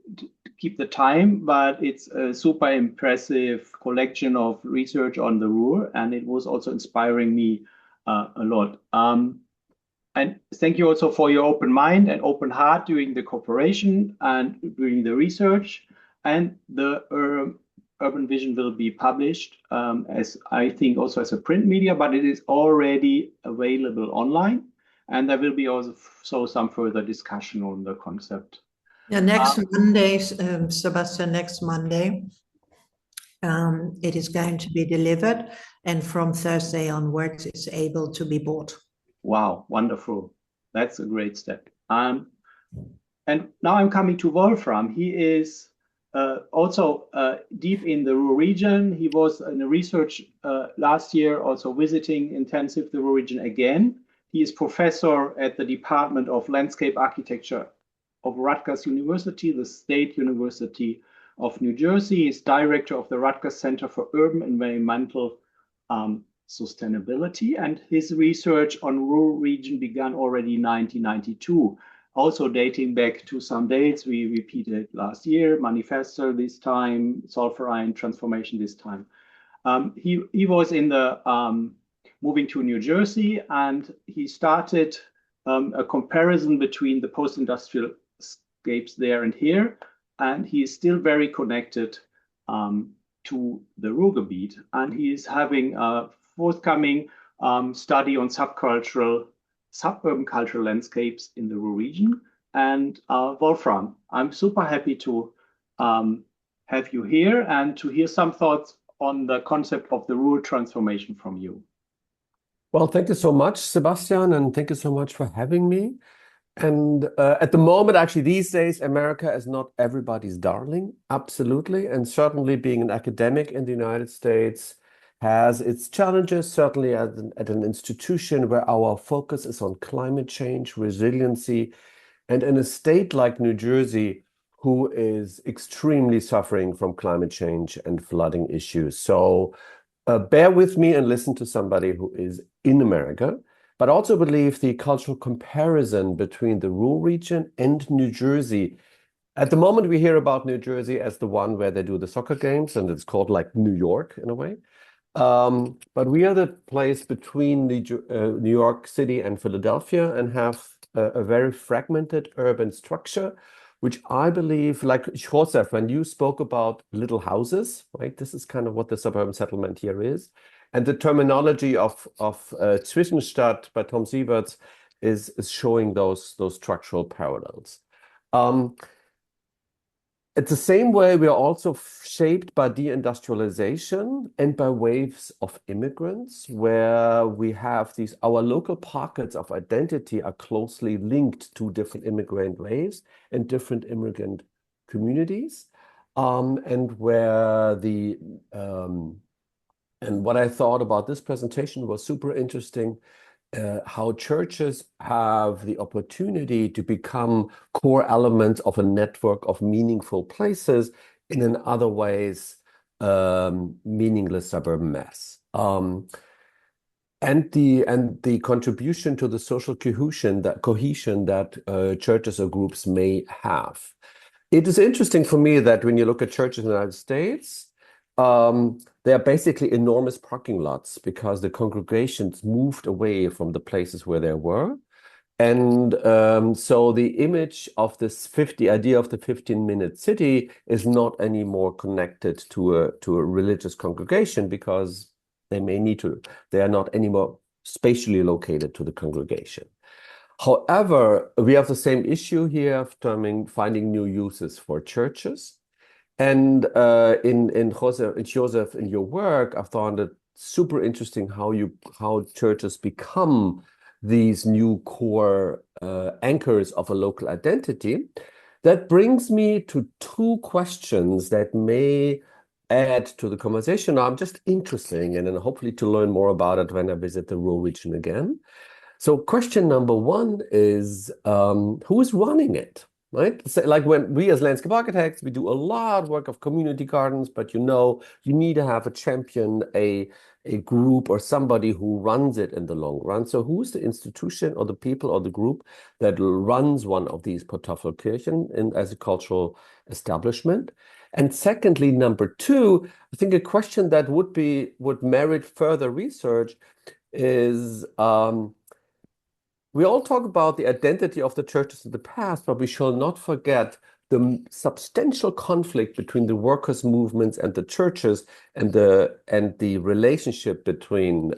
keep the time, but it's a super impressive collection of research on the Ruhr, and it was also inspiring me a lot. And thank you also for your open mind and open heart during the cooperation and during the research. And the Urban Vision will be published as, I think, also as a print media, but it is already available online. And there will be also some further discussion on the concept. Yeah, next Monday, Sebastian, next Monday, it is going to be delivered. And from Thursday onwards, it's able to be bought. Wow, wonderful. That's a great step. And now I'm coming to Wolfram. He is also deep in the Ruhr region. He was in a research last year, also visiting intensive the Ruhr region again. He is professor at the Department of Landscape Architecture of Rutgers University, the State University of New Jersey. He is director of the Rutgers Center for Urban Environmental Sustainability, and his research on Ruhr region began already in 1992, also dating back to some dates we repeated last year, MANIFESTA this time, Zollverein transformation this time. He was in the moving to New Jersey, and he started a comparison between the post-industrial scapes there and here, and he is still very connected to the Ruhrgebiet, and he is having a forthcoming study on suburban cultural landscapes in the Ruhr region. And Wolfram, I'm super happy to have you here and to hear some thoughts on the concept of the Ruhr transformation from you. Well, thank you so much, Sebastian, and thank you so much for having me. And at the moment, actually, these days, America is not everybody's darling, absolutely. And certainly being an academic in the United States has its challenges, certainly at an institution where our focus is on climate change, resiliency, and in a state like New Jersey, who is extremely suffering from climate change and flooding issues. So bear with me and listen to somebody who is in America, but also believe the cultural comparison between the Ruhr region and New Jersey. At the moment, we hear about New Jersey as the one where they do the soccer games, and it's called like New York in a way. But we are the place between New York City and Philadelphia and have a very fragmented urban structure, which I believe, like Josep, when you spoke about little houses, right? This is kind of what the suburban settlement here is. And the terminology of Zwischenstadt by Tom Sieverts is showing those structural parallels. It's the same way we are also shaped by deindustrialization and by waves of immigrants, where we have our local pockets of identity are closely linked to different immigrant waves and different immigrant communities. And where and what I thought about this presentation was super interesting. How churches have the opportunity to become core elements of a network of meaningful places in an otherwise meaningless suburban mess. And the contribution to the social cohesion that churches or groups may have. It is interesting for me that when you look at churches in the United States, they are basically enormous parking lots because the congregations moved away from the places where they were. And so the image of this idea of the 15-minute city is not anymore connected to a religious congregation because they are not anymore spatially located to the congregation. However, we have the same issue here of finding new uses for churches. And Joseph, in your work, I found it super interesting how churches become these new core anchors of a local identity. That brings me to two questions that may add to the conversation. I'm just interested in, and hopefully to learn more about it when I visit the Ruhr region again. So question number one is, who is running it? Right? So like when we as landscape architects, we do a lot of work of community gardens, but you need to have a champion, a group or somebody who runs it in the long run. So who's the institution or the people or the group that runs one of these Kartoffelkirchen as a cultural establishment? And secondly, number two, I think a question that would merit further research is, we all talk about the identity of the churches in the past, but we shall not forget the substantial conflict between the workers' movements and the churches, and the relationship between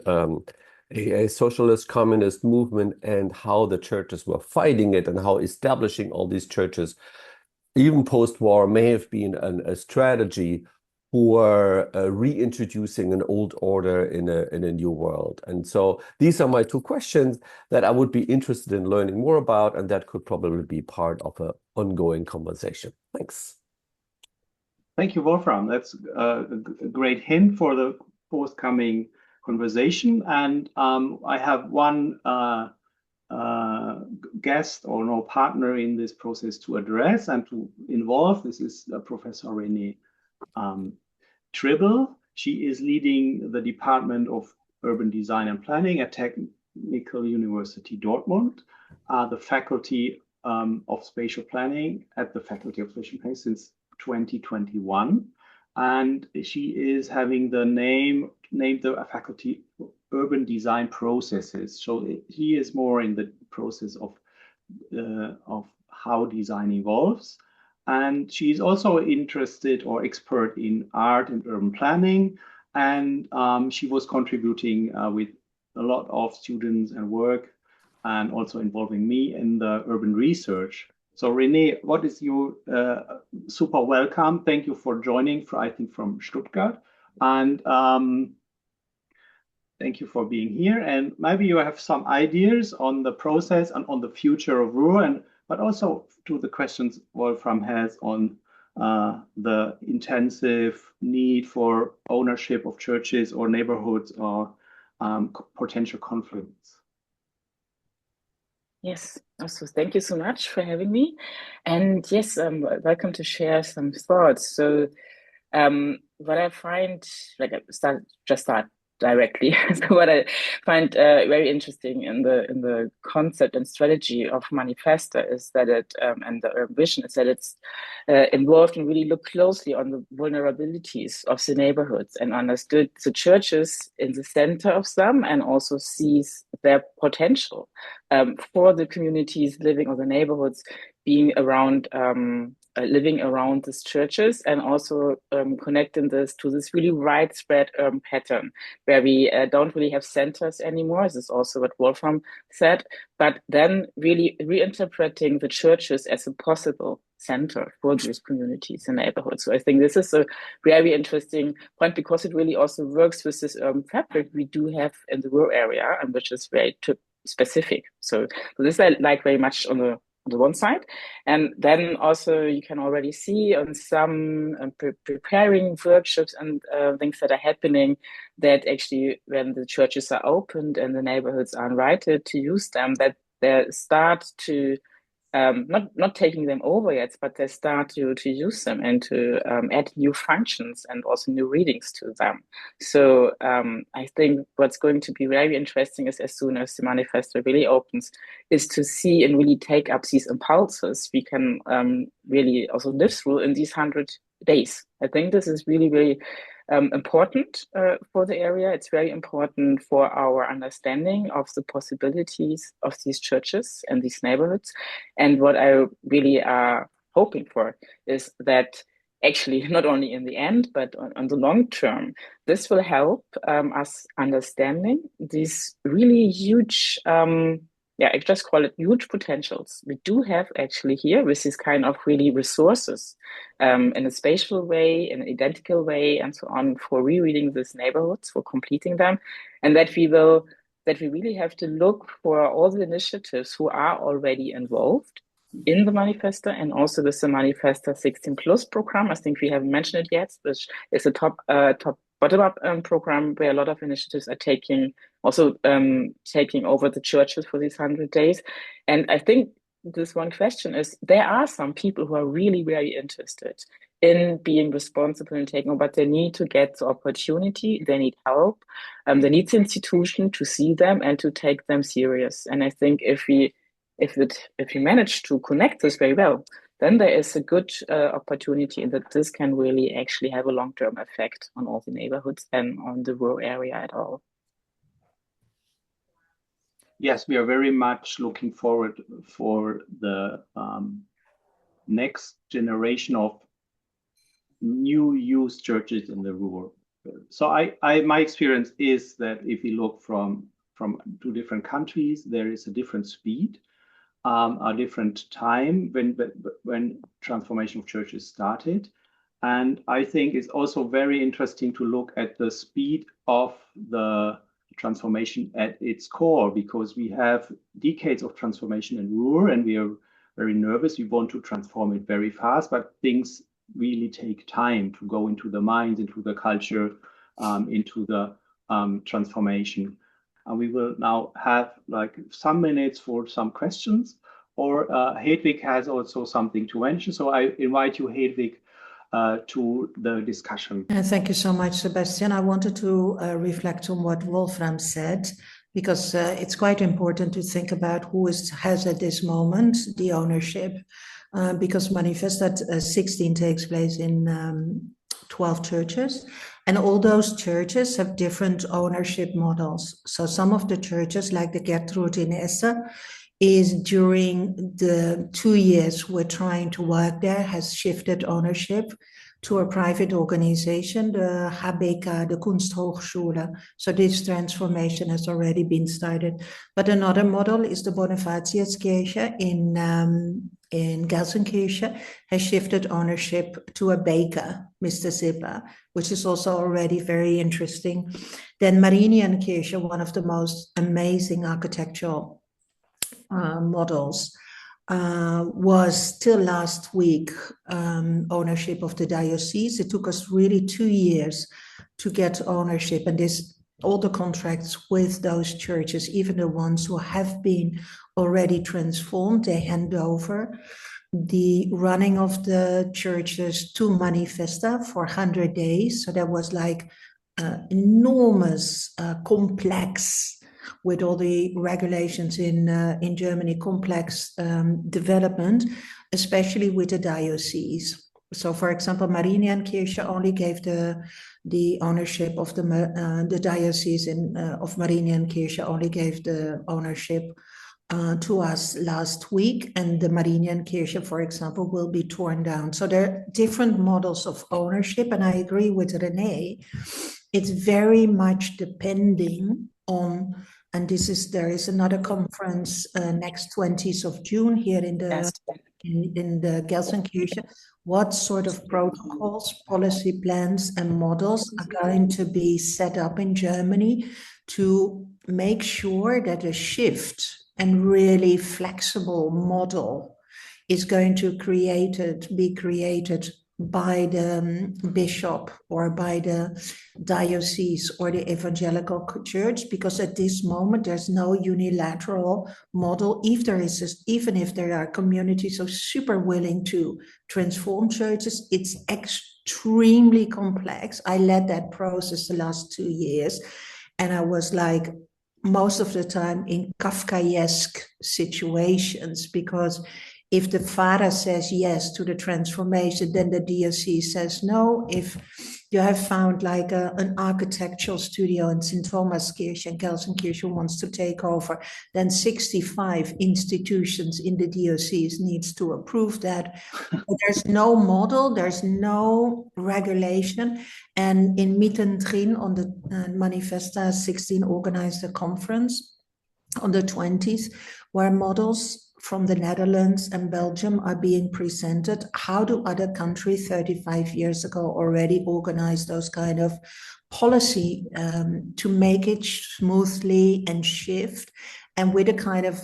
a socialist communist movement and how the churches were fighting it, and how establishing all these churches, even post-war, may have been a strategy for reintroducing an old order in a new world. And so these are my two questions that I would be interested in learning more about, and that could probably be part of an ongoing conversation. Thanks. Thank you, Wolfram. That's a great hint for the forthcoming conversation. And I have one guest or no partner in this process to address and to involve. This is Prof.Renee Tribble. She is leading the Department of Urban Design and Planning at Technical University Dortmund, the Faculty of Spatial Planning at the Faculty of Spatial Planning since 2021. And she is having the named the Faculty of Urban Design Processes. So he is more in the process of how design evolves. And she's also interested or expert in art and urban planning. And she was contributing with a lot of students and work, and also involving me in the urban research. So Renee, what is your super welcome? Thank you for joining, I think from Stuttgart. And thank you for being here. And maybe you have some ideas on the process and on the future of Ruhr, but also to the questions Wolfram has on the intensive need for ownership of churches or neighborhoods or potential conflicts. Yes, also thank you so much for having me. And yes, welcome to share some thoughts. So what I find, like I start directly. So what I find very interesting in the concept and strategy of MANIFESTA is that and the vision is that it's involved and really look closely on the vulnerabilities of the neighborhoods and understood the churches in the center of them and also sees their potential for the communities living or the neighborhoods being around living around these churches, and also connecting this to this really widespread pattern where we don't really have centers anymore. This is also what Wolfram said, but then really reinterpreting the churches as a possible center for these communities and neighborhoods. So I think this is a very interesting point because it really also works with this fabric we do have in the rural area, and which is very specific. So this I like very much on the one side. And then also you can already see on some preparing workshops and things that are happening that actually when the churches are opened and the neighborhoods are invited to use them, that they start to not taking them over yet, but they start to use them and to add new functions and also new readings to them. So I think what's going to be very interesting is as soon as the MANIFESTA really opens, is to see and really take up these impulses we can really also live through in these 100 days. I think this is really, really important for the area. It's very important for our understanding of the possibilities of these churches and these neighborhoods. And what I really are hoping for is that actually not only in the end, but on the long term, this will help us understanding these really huge I just call it huge potentials we do have actually here with this kind of really resources in a spatial way, in an identical way, and so on, for rereading these neighborhoods, for completing them, and that we really have to look for all the initiatives who are already involved in the MANIFESTA and also with the MANIFESTA 16 Plus program. I think we haven't mentioned it yet, which is a top bottom-up program where a lot of initiatives are taking over the churches for these 100 days. And I think this one question is, there are some people who are really very interested in being responsible and taking over, but they need to get the opportunity, they need help, they need the institution to see them and to take them serious. And I think if we manage to connect this very well, then there is a good opportunity that this can really actually have a long-term effect on all the neighborhoods and on the rural area at all. Yes, we are very much looking forward for the next generation of new youth churches in the rural. So my experience is that if you look from two different countries, there is a different speed, a different time when transformation of churches started. And I think it's also very interesting to look at the speed of the transformation at its core, because we have decades of transformation in Ruhr and we are very nervous. We want to transform it very fast, but things really take time to go into the minds, into the culture, into the transformation. And we will now have like some minutes for some questions, or Hedwig has also something to mention. So I invite you, Hedwig, to the discussion. Thank you so much, Sebastian. I wanted to reflect on what Wolfram said, because it's quite important to think about who has at this moment the ownership, because MANIFESTA 16 takes place in 12 churches, and all those churches have different ownership models. So some of the churches, like the Gertrud in Essen, is during the 2 years we're trying to work there, has shifted ownership to a private organization, the HBK, the Kunsthochschule. So this transformation has already been started. But another model is the Bonifatiuskirche in Gelsenkirchen, has shifted ownership to a baker, Mr. Zipper, which is also already very interesting. Then Marienkirche, one of the most amazing architectural models, was till last week ownership of the diocese. It took us really 2 years to get ownership, and this all the contracts with those churches, even the ones who have been already transformed, they hand over the running of the churches to MANIFESTA for 100 days. So that was like enormous, complex, with all the regulations in Germany, complex development, especially with the diocese. So, for example, Marienkirche only gave the ownership of the diocese of Marienkirche only gave the ownership to us last week, and the Marienkirche, for example, will be torn down. So there are different models of ownership, and I agree with Renee. It's very much depending on, and there is another conference next 20th of June here in the Gelsenkirchen. What sort of protocols, policy plans, and models are going to be set up in Germany to make sure that a shift and really flexible model is going to be created by the bishop or by the diocese or the evangelical church, because at this moment there's no unilateral model. Even if there are communities so super willing to transform churches, it's extremely complex. I led that process the last 2 years, and I was like, most of the time in Kafkaesque situations, because if the father says yes to the transformation, then the diocese says no. If you have found like an architectural studio in St. Thomaskirche and Gelsenkirchen wants to take over, then 65 institutions in the diocese needs to approve that. But there's no model, there's no regulation. And in Mittendrin on the MANIFESTA 16 organized a conference on the 20th where models from the Netherlands and Belgium are being presented. How do other countries 35 years ago already organize those kind of policy to make it smoothly and shift, and with a kind of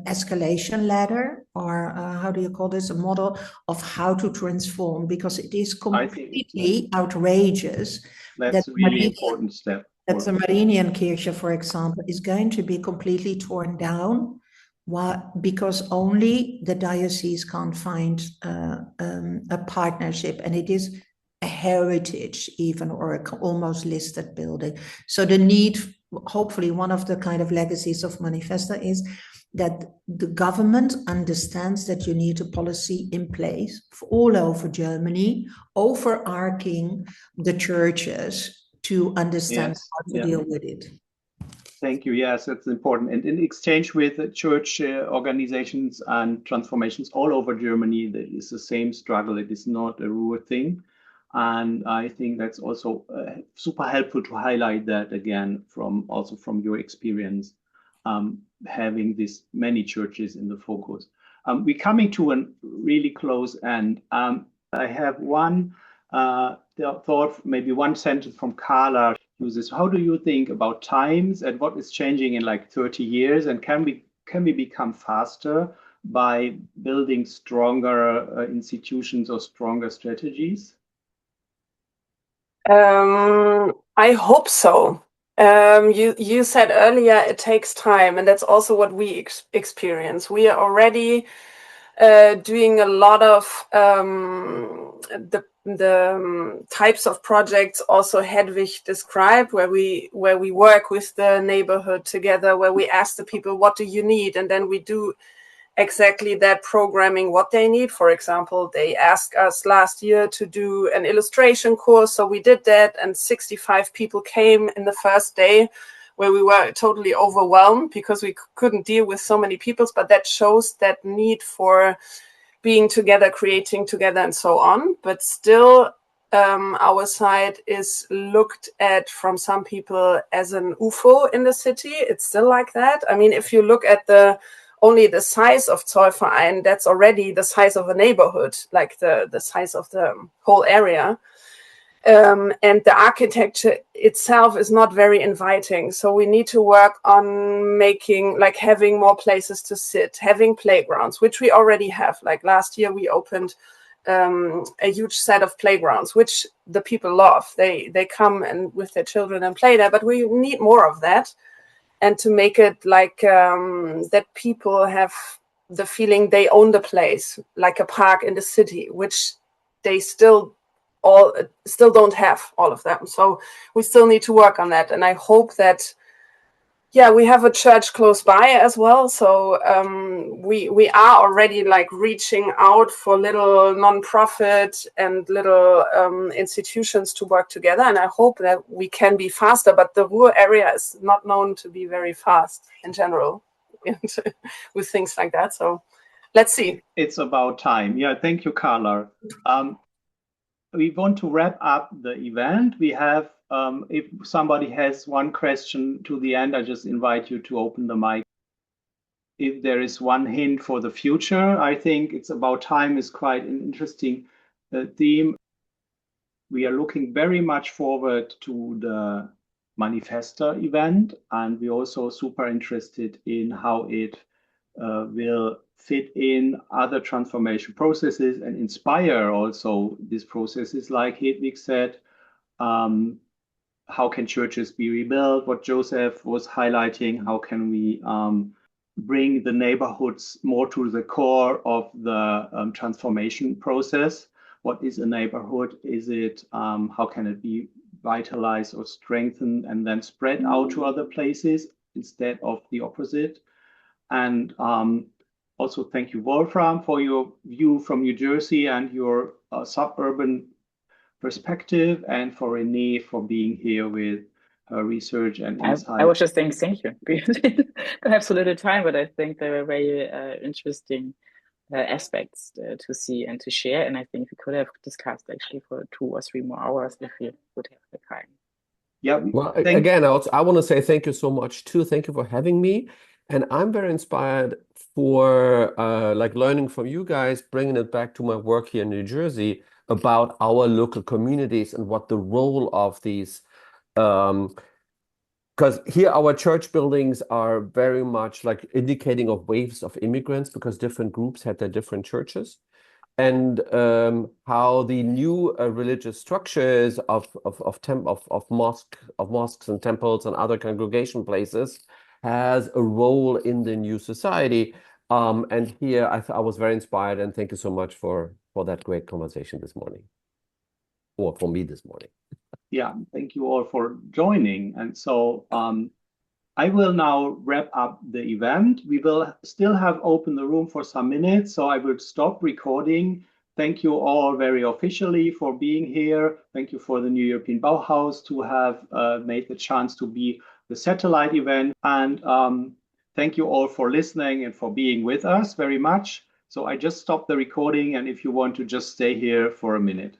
escalation ladder, or how do you call this, a model of how to transform, because it is completely outrageous. That's a really important step. That the Marienkirche, for example, is going to be completely torn down. Why? Because only the diocese can't find a partnership, and it is a heritage even, or a almost listed building. So the need, hopefully one of the kind of legacies of MANIFESTA is that the government understands that you need a policy in place all over Germany, overarching the churches to understand how to deal with it. Thank you. Yes, that's important. And in exchange with church organizations and transformations all over Germany, there is the same struggle. It is not a Ruhr thing. And I think that's also super helpful to highlight that again, from your experience, having this many churches in the focus. We're coming to a really close end. I have one thought, maybe one sentence from Carla. Uses. How do you think about times and what is changing in like 30 years, and can we become faster by building stronger institutions or stronger strategies? I hope so. You said earlier it takes time, and that's also what we experience. We are already doing a lot of the types of projects also Hedwig described, where we work with the neighborhood together, where we ask the people, what do you need? And then we do exactly that programming, what they need. For example, they asked us last year to do an illustration course. So we did that, and 65 people came in the first day, where we were totally overwhelmed because we couldn't deal with so many people. But that shows that need for being together, creating together, and so on. But still, our side is looked at from some people as an UFO in the city. It's still like that. I mean, if you look at only the size of Zollverein, that's already the size of a neighborhood, like the size of the whole area. And the architecture itself is not very inviting. So we need to work on having more places to sit, having playgrounds, which we already have. Like last year, we opened a huge set of playgrounds, which the people love. They come and with their children and play there, but we need more of that, and to make it like that people have the feeling they own the place, like a park in the city, which they still don't have all of them. So we still need to work on that, and I hope that we have a church close by as well. So we are already like reaching out for little non-profit and little institutions to work together. And I hope that we can be faster. But the Ruhr area is not known to be very fast in general with things like that. So let's see. It's about time. Yeah, thank you, Carla. We want to wrap up the event. We have, if somebody has one question to the end, I just invite you to open the mic. If there is one hint for the future, I think it's about time is quite an interesting theme. We are looking very much forward to the MANIFESTA event, and we're also super interested in how it will fit in other transformation processes and inspire also these processes, like Hedwig said. How can churches be rebuilt? What Josep was highlighting, how can we bring the neighborhoods more to the core of the transformation process? What is a neighborhood? Is it, how can it be vitalized or strengthened and then spread out to other places instead of the opposite? And also thank you, Wolfram, for your view from New Jersey and your suburban perspective, and for Renee for being here with her research and insight. I was just saying thank you. We don't have so little time, but I think they were very interesting aspects to see and to share. And I think we could have discussed actually for 2 or 3 more hours if we would have the time. Yeah. Well, again, I want to say thank you so much too. Thank you for having me. And I'm very inspired for like learning from you guys, bringing it back to my work here in New Jersey about our local communities and what the role of these, because here our church buildings are very much like indicating of waves of immigrants, because different groups had their different churches. And how the new religious structures of mosques and temples and other congregation places has a role in the new society. And here I was very inspired, and thank you so much for that great conversation this morning, or for me this morning. Yeah, thank you all for joining. And so I will now wrap up the event. We will still have open the room for some minutes, so I will stop recording. Thank you all very officially for being here. Thank you for the New European Bauhaus to have made the chance to be the satellite event. And thank you all for listening and for being with us very much. So I just stopped the recording, and if you want to just stay here for a minute.